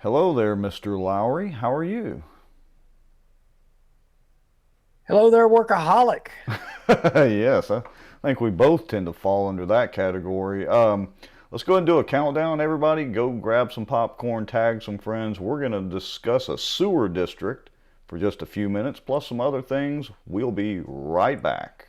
Hello there, Mr. Lowry. How are you? Hello there, workaholic. Yes, I think we both tend to fall under that category. Let's go ahead and do a countdown, everybody. Go grab some popcorn, tag some friends. We're going to discuss a sewer district for just a few minutes, plus some other things. We'll be right back.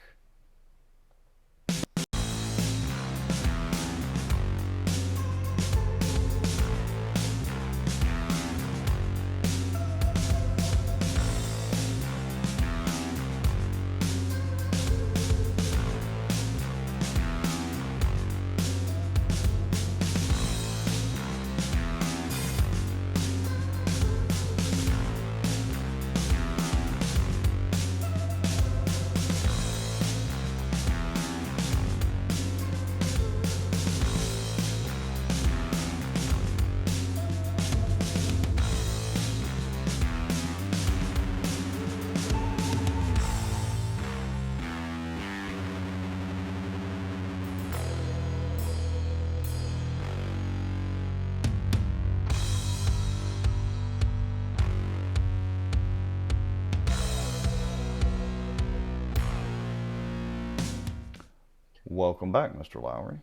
Welcome back, Mr. Lowry.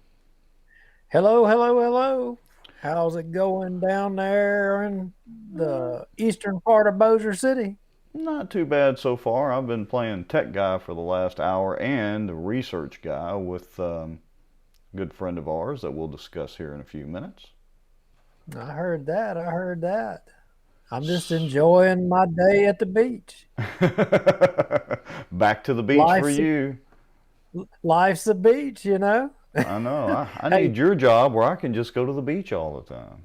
Hello, hello, hello. How's it going down there in the eastern part of Bossier City? Not too bad so far. I've been playing tech guy for the last hour and research guy with a good friend of ours that we'll discuss here in a few minutes. I heard that. I heard that. I'm just enjoying my day at the beach. Back to the beach for Life's you. life's a beach, you know. I know. I Hey, need your job where I can just go to the beach all the time.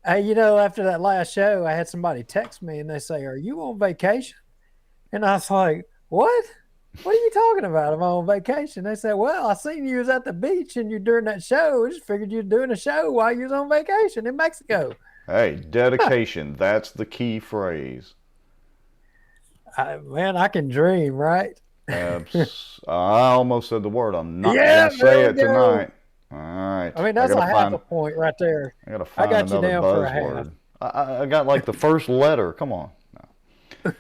hey, after that last show, I had somebody text me and they say, "Are you on vacation?" And I was like, "What? What are you talking about? I'm on vacation." They said, "Well, I seen you was at the beach and you during that show. I just figured you were doing a show while you was on vacation in Mexico." Hey, dedication. That's the key phrase. Man, I can dream, right? I almost said the word. I'm not Yeah, gonna say there we it go. tonight. All right. I mean, I that's gotta a half find. a point right there. I gotta I find got you another down for a half. buzzword. I got like the first letter. Come on. No.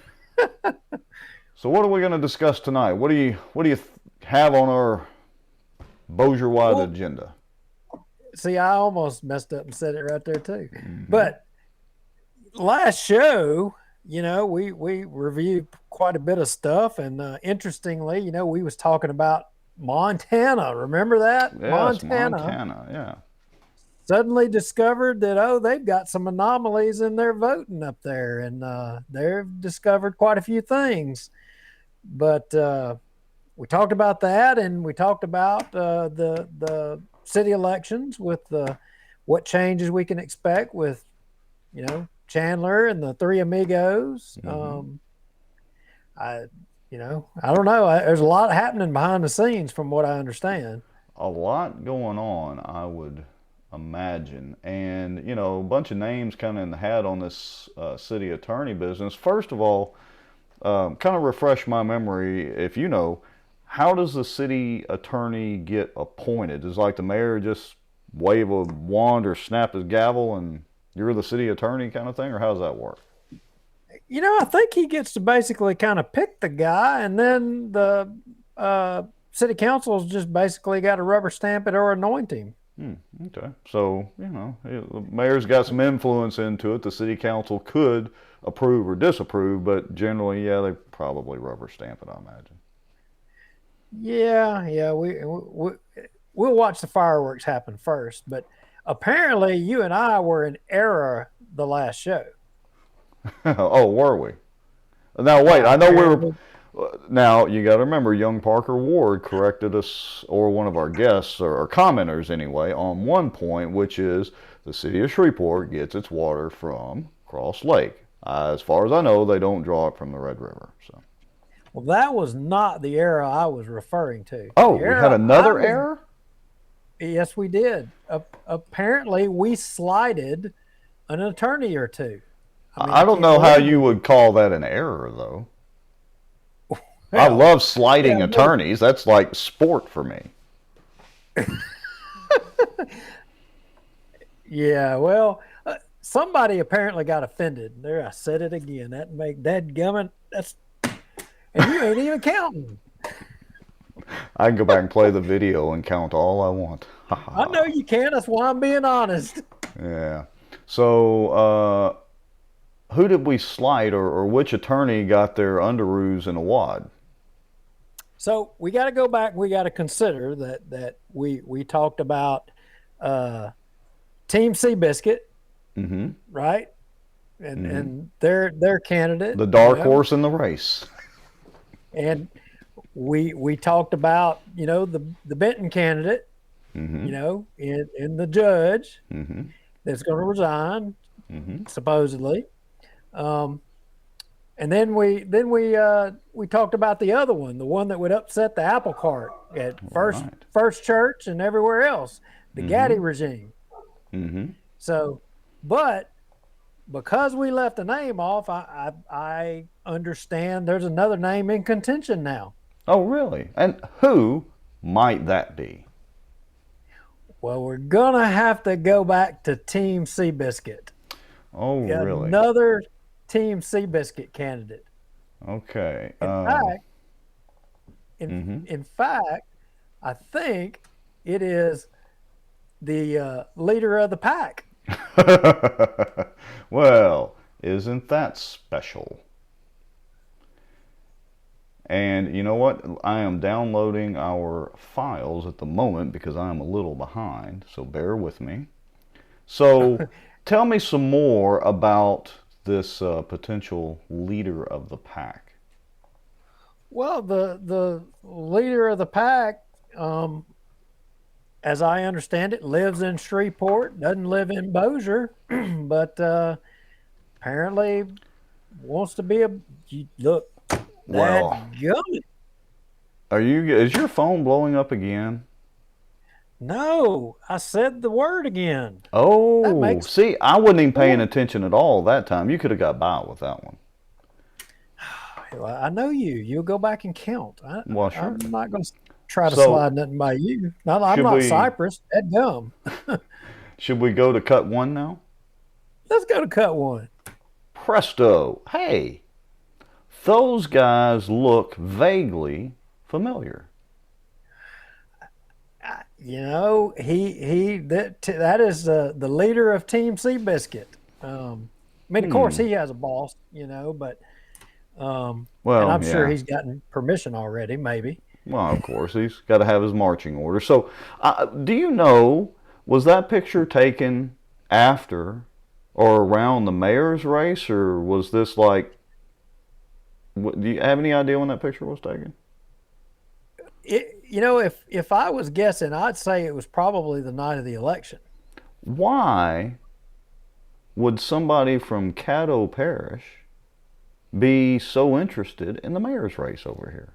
So what are we gonna discuss tonight? What do you have on our Bossier-wide Well, agenda? see, I almost messed up and said it right there too. Hmm. But last show, we reviewed quite a bit of stuff, and interestingly, we was talking about Montana. Remember that Yes, Montana Montana. Yeah. suddenly discovered that they've got some anomalies in their voting up there, and they've discovered quite a few things. But we talked about that, and we talked about the city elections with what changes we can expect with Chandler and the three amigos. Hmm. I I don't know. There's a lot happening behind the scenes, from what I understand. A lot going on, I would imagine, and a bunch of names kind of in the hat on this city attorney business. First of all, kind of refresh my memory, if you know, how does the city attorney get appointed? Does like the mayor just wave a wand or snap his gavel and you're the city attorney kind of thing, or how does that work? I think he gets to basically kind of pick the guy, and then the city council's just basically got to rubber stamp it or anoint him. Hmm, okay. So, the mayor's got some influence into it. The city council could approve or disapprove, but generally, yeah, they probably rubber stamp it, I imagine. Yeah, yeah. We'll watch the fireworks happen first, but apparently you and I were in error the last show. Oh, were we? Now, wait, Yeah, I know we were. apparently. Now, you got to remember, young Parker Ward corrected us, or one of our guests, or commenters anyway, on one point, which is the city of Shreveport gets its water from Cross Lake. As far as I know, they don't draw it from the Red River. So. Well, that was not the era I was referring to. Oh, The we had era I another was, error? yes, we did. Apparently, we slighted an attorney or two. I mean, I I don't can't know how believe you we would call that an error, though. I well, love yeah, slighting no, attorneys. That's like sport for me. yeah. Well, somebody apparently got offended. There, I said it again. That make that gummit. That's and you ain't even counting. I can go back and play the video and count all I want. I know you can. That's why I'm being honest. Yeah. So, who did we slight, or which attorney got their underoos in a wad? So we got to go back. We got to consider that we talked about Team Seabiscuit, right? And their candidate, The dark horse in the race. And we talked about the Benton candidate, in the judge that's going to resign supposedly. And then we talked about the other one, the one that would upset the apple cart at First Church and everywhere else, the Gaddy regime. So, but because we left the name off, I understand there's another name in contention now. Oh, really? And who might that be? Well, we're gonna have to go back to Team Seabiscuit. Oh, really? Another Team Seabiscuit candidate. Okay. In fact, I think it is the leader of the pack. Well, isn't that special? And you know what? I am downloading our files at the moment because I am a little behind, so bear with me. So tell me some more about this potential leader of the pack. Well, the leader of the pack, as I understand it, lives in Shreveport, doesn't live in Bossier, but apparently wants to be look. Well, is your phone blowing up again? No, I said the word again. Oh, see, I wasn't even paying attention at all that time. You could have got by with that one. I know you. You'll go back and count. Well, sure. I'm not going to try to slide nothing by you. I'm not Cyprus. That dumb. Should we go to cut one now? Let's go to cut one. Presto. Hey, those guys look vaguely familiar. That is the leader of Team Seabiscuit. I mean, of course, he has a boss, but and I'm sure he's gotten permission already, maybe. Well, of course, he's got to have his marching orders. So, do you know, was that picture taken after or around the mayor's race, or was this like, do you have any idea when that picture was taken? If I was guessing, I'd say it was probably the night of the election. Why would somebody from Caddo Parish be so interested in the mayor's race over here?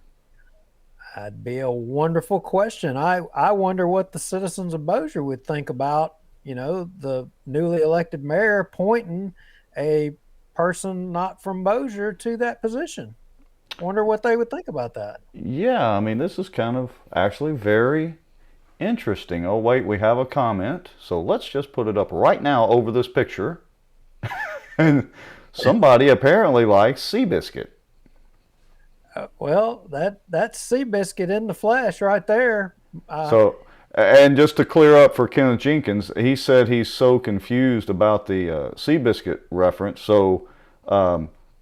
That'd be a wonderful question. I wonder what the citizens of Bossier would think about, the newly elected mayor appointing a person not from Bossier to that position. Wonder what they would think about that. Yeah, I mean, this is kind of actually very interesting. Oh, wait, we have a comment. So let's just put it up right now over this picture. And somebody apparently likes Seabiscuit. Well, that's Seabiscuit in the flesh right there. And just to clear up for Kenneth Jenkins, he said he's so confused about the Seabiscuit reference. So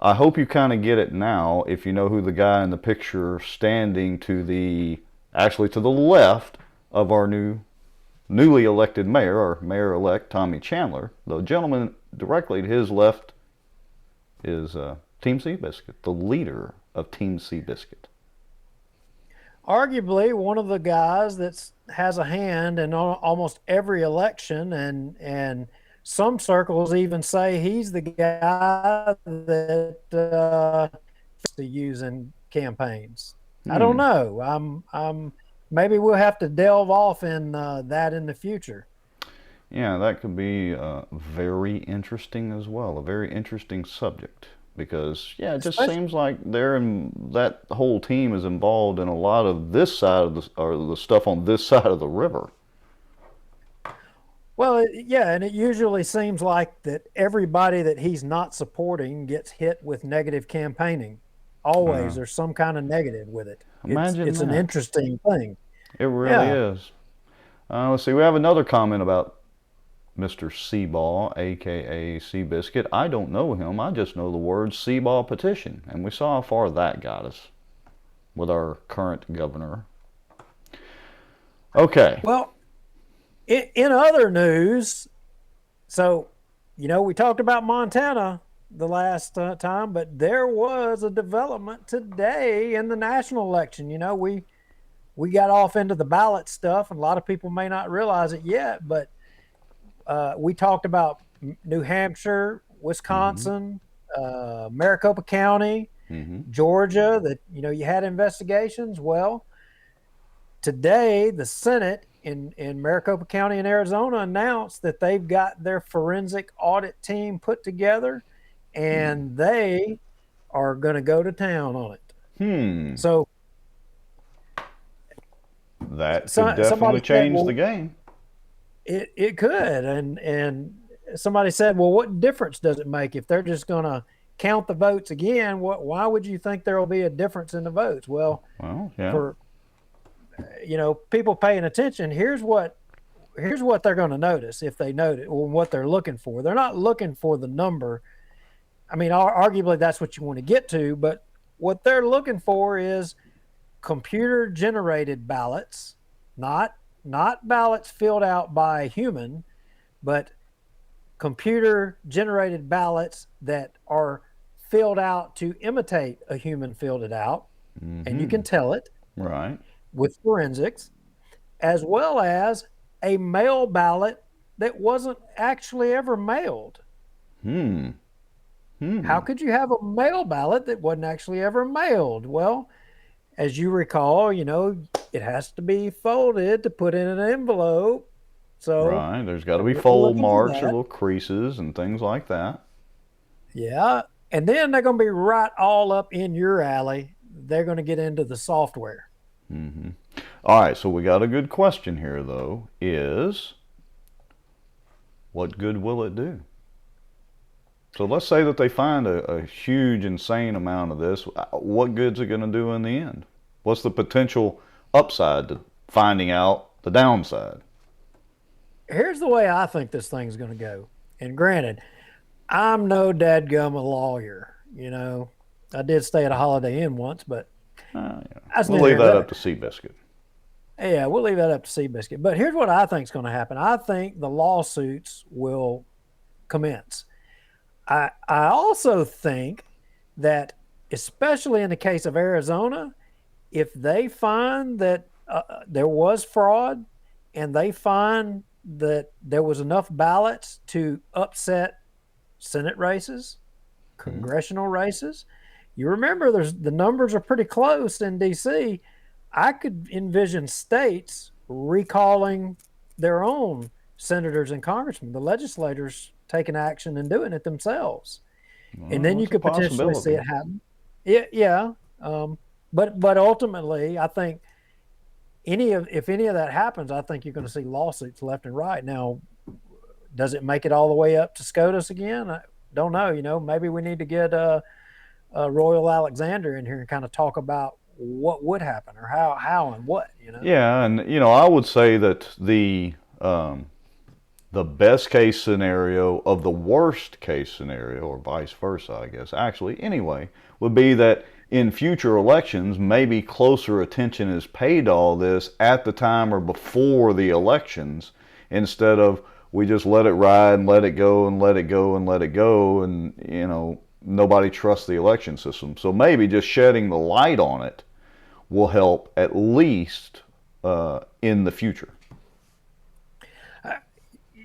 I hope you kind of get it now if you know who the guy in the picture standing to the left of our newly elected mayor, or mayor-elect Tommy Chandler. The gentleman directly to his left is Team Seabiscuit, the leader of Team Seabiscuit. Arguably one of the guys that has a hand in almost every election, and some circles even say he's the guy that to use in campaigns. I don't know. Maybe we'll have to delve off in that in the future. Yeah, that could be very interesting as well. A very interesting subject. Because, yeah, it just seems like that whole team is involved in a lot of this side of the stuff on this side of the river. Well, yeah, and it usually seems like that everybody that he's not supporting gets hit with negative campaigning. Always, there's some kind of negative with it. Imagine It's an that. interesting thing. It really Yeah. is. Let's see. We have another comment about Mr. Seaball, aka Seabiscuit. I don't know him. I just know the word Seaball petition, and we saw how far that got us with our current governor. Okay. Well, in other news, so we talked about Montana the last time, but there was a development today in the national election. We got off into the ballot stuff, and a lot of people may not realize it yet, but we talked about New Hampshire, Mm-hmm. Wisconsin, Maricopa County, Mm-hmm. Georgia, that you had investigations. Well, today the Senate in Maricopa County in Arizona announced that they've got their forensic audit team put together, and they are going to go to town on it. Hmm. So That could somebody definitely said, change the well, game. it could, and somebody said, well, what difference does it make if they're just going to count the votes again? Why would you think there will be a difference in the votes? Well, Well, yeah. for people paying attention, here's what they're going to notice if they notice, or what they're looking for. They're not looking for the number. I mean, arguably that's what you want to get to, but what they're looking for is computer generated ballots, not ballots filled out by a human, but computer generated ballots that are filled out to imitate a human filled it out, and you Mm-hmm. can tell it Right. with forensics, as well as a mail ballot that wasn't actually ever mailed. Hmm. How Hmm. could you have a mail ballot that wasn't actually ever mailed? Well, as you recall, it has to be folded to put in an envelope. So Right. There's got to they're be going to be fold looking for marks or that. little creases and things like that. Yeah. And then they're going to be right all up in your alley. They're going to get into the software. Mm-hmm. All right. So we got a good question here, though. Is what good will it do? So let's say that they find a huge, insane amount of this. What good's it going to do in the end? What's the potential upside to finding out the downside? Here's the way I think this thing's going to go. And granted, I'm no dadgum a lawyer. I did stay at a Holiday Inn once, but Yeah. that's We'll neither leave here that nor up there. to Seabiscuit. Yeah, we'll leave that up to Seabiscuit. But here's what I think is going to happen. I think the lawsuits will commence. I also think that, especially in the case of Arizona, if they find that there was fraud and they find that there was enough ballots to upset Senate races, Mm-hmm. congressional races, you remember the numbers are pretty close in DC. I could envision states recalling their own senators and congressmen, the legislators taking action and doing it themselves, and then Well, you that's a could potentially see possibility. it happen. Yeah, yeah. But ultimately, I think if any of that happens, I think you're going to see lawsuits left and right. Now, does it make it all the way up to SCOTUS again? I don't know. Maybe we need to get Royal Alexander in here and kind of talk about what would happen or how and what. Yeah, and I would say that the best case scenario of the worst case scenario, or vice versa, I guess, actually, anyway, would be that in future elections, maybe closer attention is paid to all this at the time or before the elections, instead of we just let it ride and let it go and let it go and let it go, and nobody trusts the election system. So maybe just shedding the light on it will help at least in the future.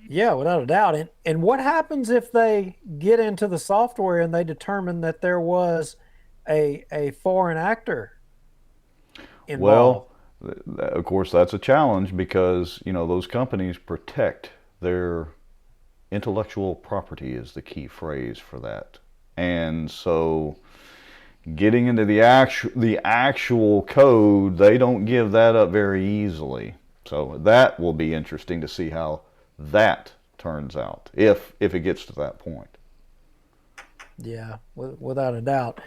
Yeah, without a doubt. And what happens if they get into the software and they determine that there was a foreign actor Well, involved? of course, that's a challenge because those companies protect their intellectual property is the key phrase for that, and so getting into the actual code, they don't give that up very easily. So that will be interesting to see how that turns out, if it gets to that point. Yeah, without a doubt.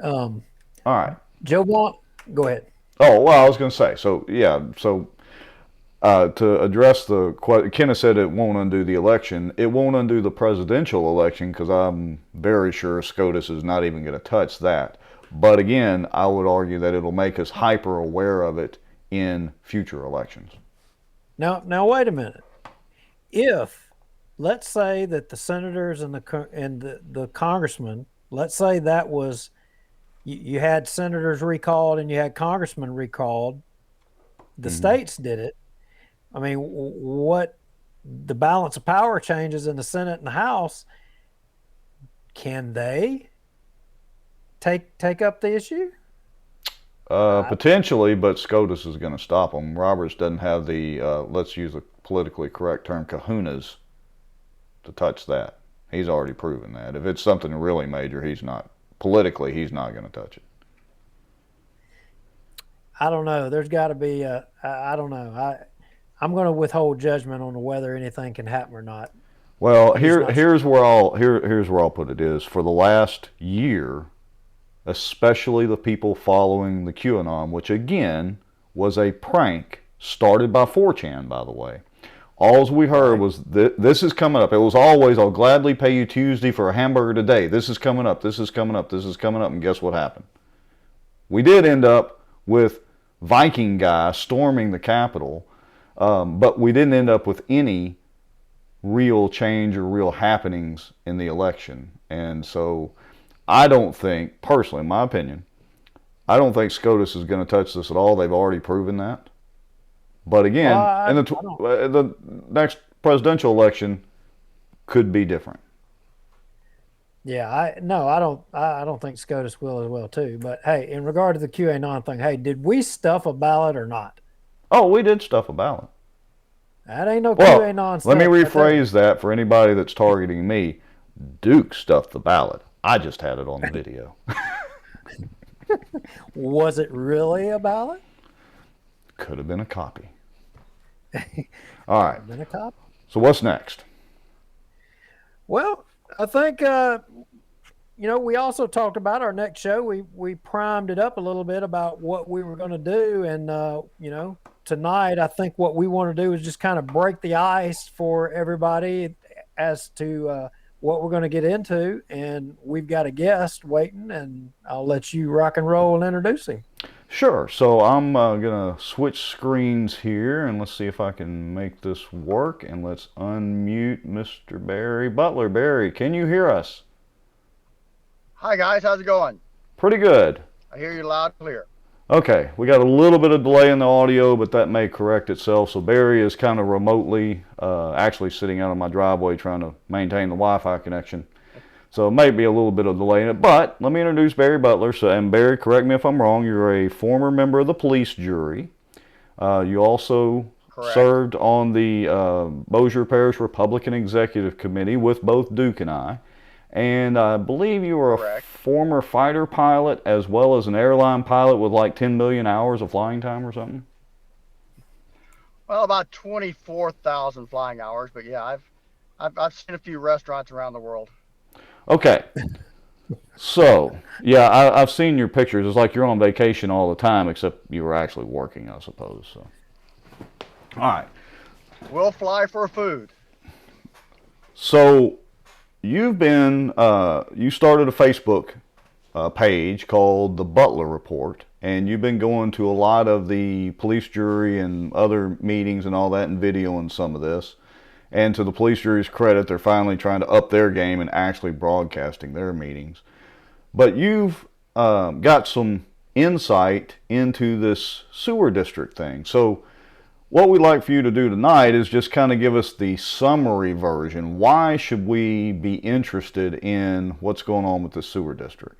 All right. Joe Blunt, go ahead. Oh, well, I was going to say, so yeah, so to address Kenneth said it won't undo the election. It won't undo the presidential election because I'm very sure SCOTUS is not even going to touch that. But again, I would argue that it'll make us hyper aware of it in future elections. Now wait a minute. If, let's say that the senators and the congressmen, let's say that was, you had senators recalled and you had congressmen recalled, the states did it. I mean, what the balance of power changes in the Senate and the House, can they take up the issue? Potentially, but SCOTUS is going to stop them. Roberts doesn't have the, let's use a politically correct term, kahunas to touch that. He's already proven that. If it's something really major, he's not going to touch it. I don't know. There's got to be I don't know. I'm going to withhold judgment on whether anything can happen or not. Well, here's where I'll put it is, for the last year, especially the people following the QAnon, which again was a prank started by 4chan, by the way. All we heard was, this is coming up. It was always, I'll gladly pay you Tuesday for a hamburger today. This is coming up. This is coming up. This is coming up. And guess what happened? We did end up with Viking guy storming the Capitol, but we didn't end up with any real change or real happenings in the election. And so I don't think, personally, in my opinion, I don't think SCOTUS is going to touch this at all. They've already proven that. But again, the next presidential election could be different. Yeah, I don't think SCOTUS will as well too. But hey, in regard to the QAnon thing, hey, did we stuff a ballot or not? Oh, we did stuff a ballot. That ain't no QAnon stuff. Let me rephrase that for anybody that's targeting me. Duke stuffed the ballot. I just had it on the video. Was it really a ballot? Could have been a copy. All right. Been a copy. So what's next? Well, I think we also talked about our next show. We primed it up a little bit about what we were going to do, and tonight I think what we want to do is just kind of break the ice for everybody as to what we're going to get into. And we've got a guest waiting, and I'll let you rock and roll and introduce him. Sure. So I'm going to switch screens here, and let's see if I can make this work. And let's unmute Mr. Barry Butler. Barry, can you hear us? Hi, guys. How's it going? Pretty good. I hear you loud and clear. Okay. We got a little bit of delay in the audio, but that may correct itself. So Barry is kind of remotely actually sitting out on my driveway trying to maintain the Wi-Fi connection. So it may be a little bit of delay in it, but let me introduce Barry Butler. And Barry, correct me if I'm wrong, you're a former member of the police jury. You also served on the Bossier Parish Republican Executive Committee with both Duke and I. And I believe you were a former fighter pilot as well as an airline pilot with like 10 million hours of flying time or something? Well, about 24,000 flying hours, but yeah, I've seen a few restaurants around the world. Okay. So, yeah, I've seen your pictures. It's like you're on vacation all the time, except you were actually working, I suppose. So, all right. We'll fly for food. So, you've been, you started a Facebook page called the Butler Report, and you've been going to a lot of the police jury and other meetings and all that and videoing some of this. And to the police jury's credit, they're finally trying to up their game and actually broadcasting their meetings. But you've got some insight into this sewer district thing. So what we'd like for you to do tonight is just kind of give us the summary version. Why should we be interested in what's going on with the sewer district?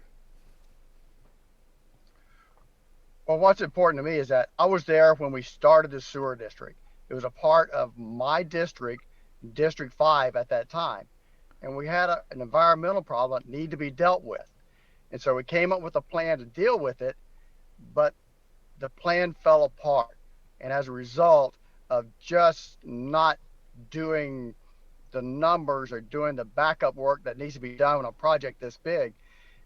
Well, what's important to me is that I was there when we started the sewer district. It was a part of my district, District 5 at that time. And we had an environmental problem that needed to be dealt with. And so we came up with a plan to deal with it, but the plan fell apart. And as a result of just not doing the numbers or doing the backup work that needs to be done on a project this big,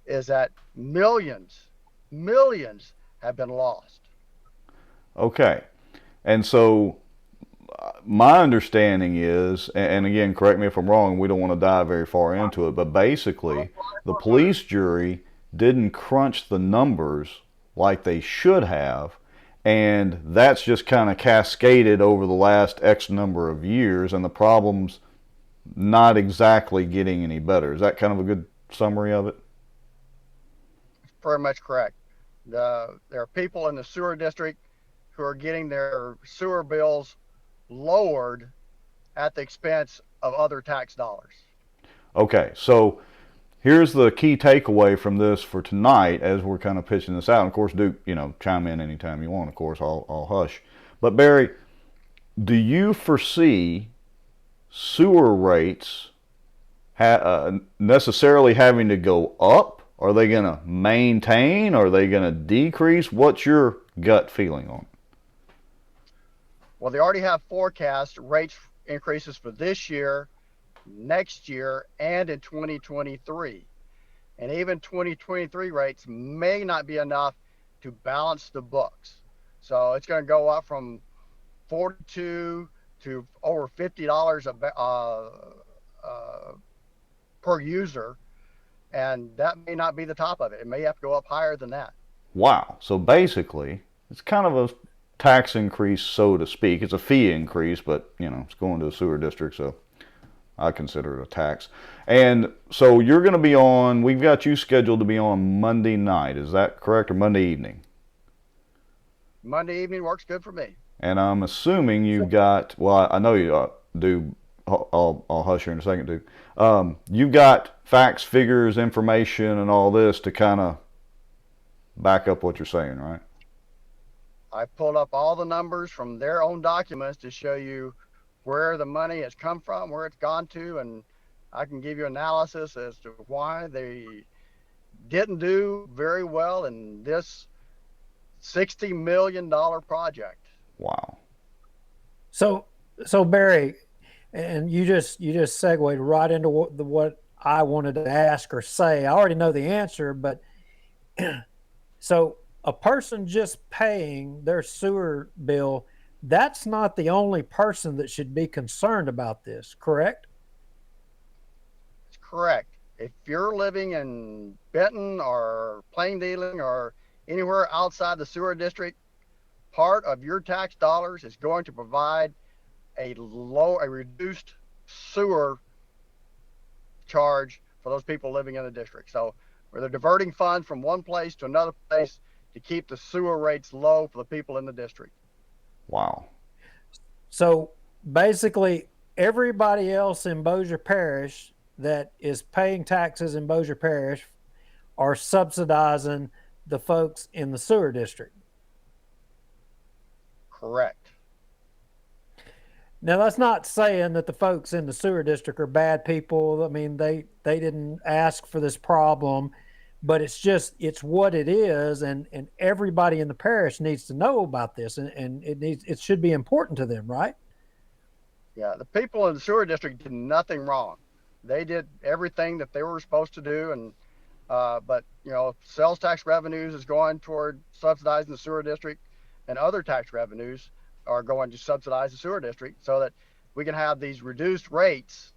is that millions have been lost. Okay. And so my understanding is, and again, correct me if I'm wrong, we don't want to dive very far into it, but basically, the police jury didn't crunch the numbers like they should have, and that's just kind of cascaded over the last X number of years, and the problem's not exactly getting any better. Is that kind of a good summary of it? Very much correct. There are people in the sewer district who are getting their sewer bills lowered at the expense of other tax dollars. Okay, so here's the key takeaway from this for tonight as we're kind of pitching this out. And of course, Duke, chime in anytime you want. Of course, I'll hush. But Barry, do you foresee sewer rates necessarily having to go up? Are they going to maintain? Are they going to decrease? What's your gut feeling on it? Well, they already have forecast rates increases for this year, next year, and in 2023. And even 2023 rates may not be enough to balance the books. So it's going to go up from $42 to over $50 per user. And that may not be the top of it. It may have to go up higher than that. Wow. So basically, it's kind of a tax increase, so to speak. It's a fee increase, but, it's going to a sewer district, so I consider it a tax. And so you're going to be on, we've got you scheduled to be on Monday night. Is that correct, or Monday evening? Monday evening works good for me. And I'm assuming you've got, well, I know you do, I'll hush here in a second, too. You've got facts, figures, information, and all this to kind of back up what you're saying, right? I pulled up all the numbers from their own documents to show you where the money has come from, where it's gone to, and I can give you analysis as to why they didn't do very well in this $60 million project. Wow. So Barry, and you just segued right into what I wanted to ask or say. I already know the answer, but so a person just paying their sewer bill, that's not the only person that should be concerned about this, correct? It's correct. If you're living in Benton or Plain Dealing or anywhere outside the sewer district, part of your tax dollars is going to provide a reduced sewer charge for those people living in the district. So where they're diverting funds from one place to another place to keep the sewer rates low for the people in the district. Wow. So basically, everybody else in Bossier Parish that is paying taxes in Bossier Parish are subsidizing the folks in the sewer district. Correct. Now, that's not saying that the folks in the sewer district are bad people. I mean, they didn't ask for this problem, but it's what it is, and everybody in the parish needs to know about this, and it should be important to them, right? Yeah, the people in the sewer district did nothing wrong. They did everything that they were supposed to do, and but sales tax revenues is going toward subsidizing the sewer district, and other tax revenues are going to subsidize the sewer district, so that we can have these reduced rates,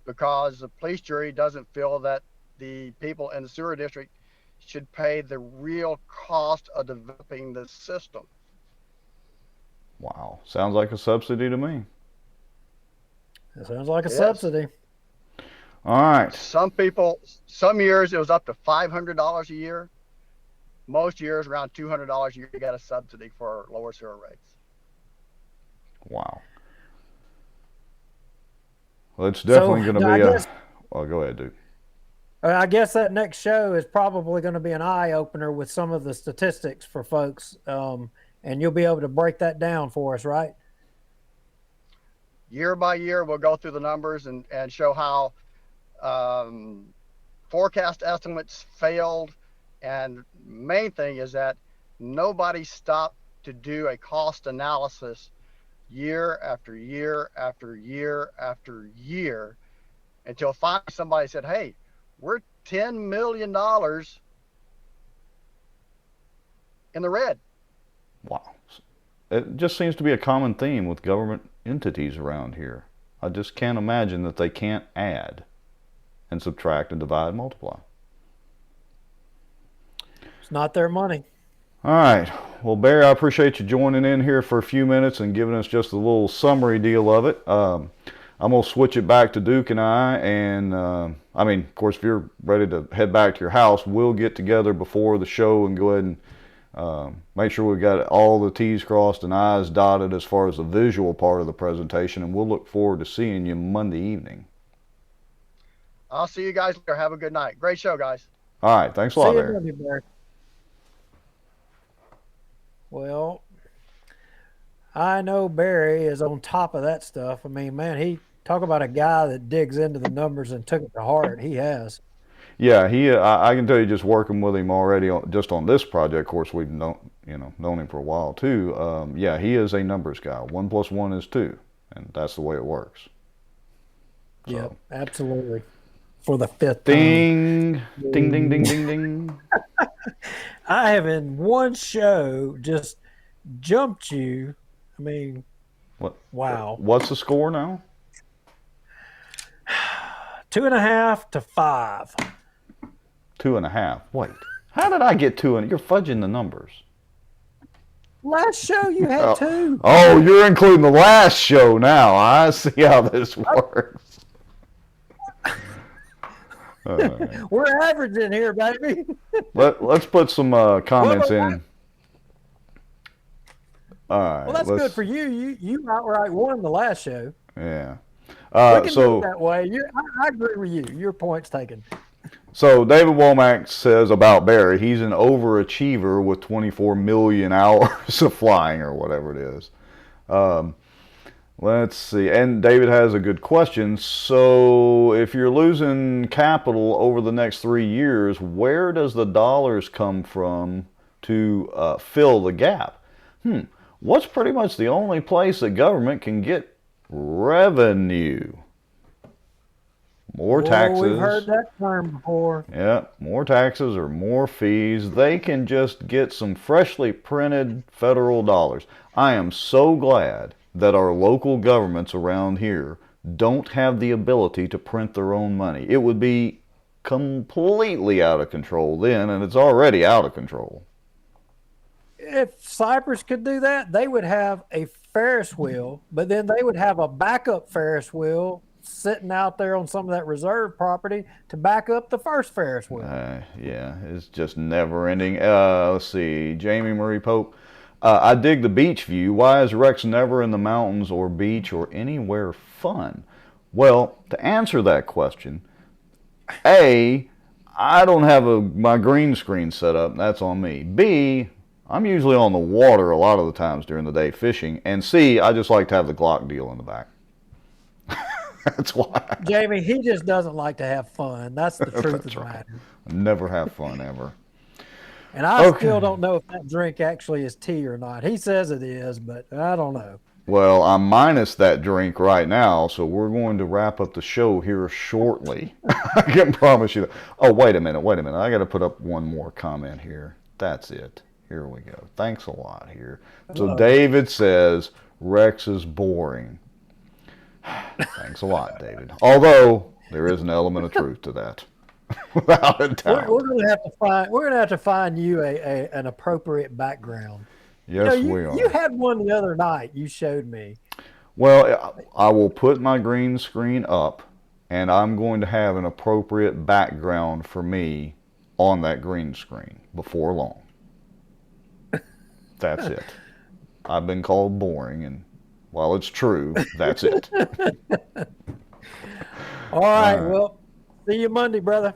because the police jury doesn't feel that the people in the sewer district should pay the real cost of developing the system. Wow. Sounds like a subsidy to me. It sounds like a subsidy. All right. Some years it was up to $500 a year. Most years around $200 a year, you got a subsidy for lower sewer rates. Wow. Well, it's definitely going to be well, go ahead, Duke. I guess that next show is probably going to be an eye-opener with some of the statistics for folks, and you'll be able to break that down for us, right? Year by year, we'll go through the numbers and show how forecast estimates failed, and main thing is that nobody stopped to do a cost analysis year after year after year after year, until finally somebody said, hey, we're $10 million in the red. Wow. It just seems to be a common theme with government entities around here. I just can't imagine that they can't add and subtract and divide and multiply. It's not their money. All right. Well, Barry, I appreciate you joining in here for a few minutes and giving us just a little summary deal of it. I'm going to switch it back to Duke and I. And, I mean, of course, if you're ready to head back to your house, we'll get together before the show and go ahead and make sure we've got all the T's crossed and I's dotted as far as the visual part of the presentation. And we'll look forward to seeing you Monday evening. I'll see you guys later. Have a good night. Great show, guys. All right. Thanks a lot, See you Barry. Monday, Barry. Well, I know Barry is on top of that stuff. I mean, man, he talk about a guy that digs into the numbers and took it to heart. He has. Yeah, I can tell you, just working with him already just on this project. Of course, we've known him for a while too. Yeah, he is a numbers guy. 1 + 1 is 2, and that's the way it works. So. Yeah, absolutely. For the fifth ding, time. Ding, ding, ding, ding, ding. I have in one show just jumped you. I mean, What? Wow. What's the score now? 2.5 to 5. 2.5. Wait, how did I get 2? And you're fudging the numbers. Last show you had 2. Oh, you're including the last show now. I see how this works. We're averaging here, baby. Let's put some comments in. All right. Well, that's good for you. You outright won the last show. Yeah. We can do it that way. I agree with you. Your point's taken. So David Womack says about Barry, he's an overachiever with 24 million hours of flying or whatever it is. Let's see. And David has a good question. So if you're losing capital over the next 3 years, where does the dollars come from to fill the gap? What's pretty much the only place that government can get revenue? More taxes. We've heard that term before. Yeah, more taxes or more fees. They can just get some freshly printed federal dollars. I am so glad that our local governments around here don't have the ability to print their own money. It would be completely out of control then, and it's already out of control. If Cyprus could do that, they would have a Ferris wheel, but then they would have a backup Ferris wheel sitting out there on some of that reserve property to back up the first Ferris wheel. Yeah, it's just never ending. Let's see, Jamie Marie Pope. I dig the beach view. Why is Rex never in the mountains or beach or anywhere fun? Well, to answer that question, A, I don't have my green screen set up. That's on me. B, I'm usually on the water a lot of the times during the day fishing. And C, I just like to have the Glock deal in the back. That's why. Jamie, he just doesn't like to have fun. That's the truth of the matter. Never have fun ever. And I still don't know if that drink actually is tea or not. He says it is, but I don't know. Well, I'm minus that drink right now, so we're going to wrap up the show here shortly. I can promise you that. Oh, wait a minute. I got to put up one more comment here. That's it. Here we go. Thanks a lot here. So David says, Rex is boring. Thanks a lot, David. Although there is an element of truth to that, without a doubt. We're going to have to find you an appropriate background. Yes, we are. You had one the other night. You showed me. Well, I will put my green screen up, and I'm going to have an appropriate background for me on that green screen before long. That's it. I've been called boring, and while it's true, that's it. All right. Well, see you Monday, brother.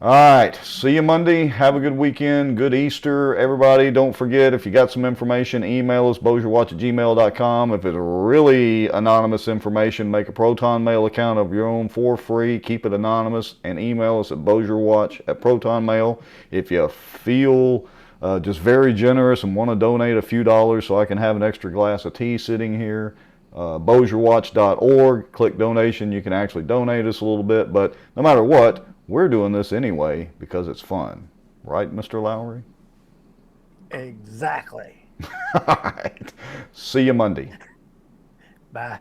All right. See you Monday. Have a good weekend. Good Easter, everybody. Don't forget, if you got some information, email us, bossierwatch@gmail.com. If it's really anonymous information, make a Proton Mail account of your own for free. Keep it anonymous and email us at bossierwatch@protonmail. If you feel just very generous and want to donate a few dollars so I can have an extra glass of tea sitting here, bossierwatch.org, click donation. You can actually donate us a little bit, but no matter what, we're doing this anyway because it's fun. Right, Mr. Lowry? Exactly. All right. See you Monday. Bye.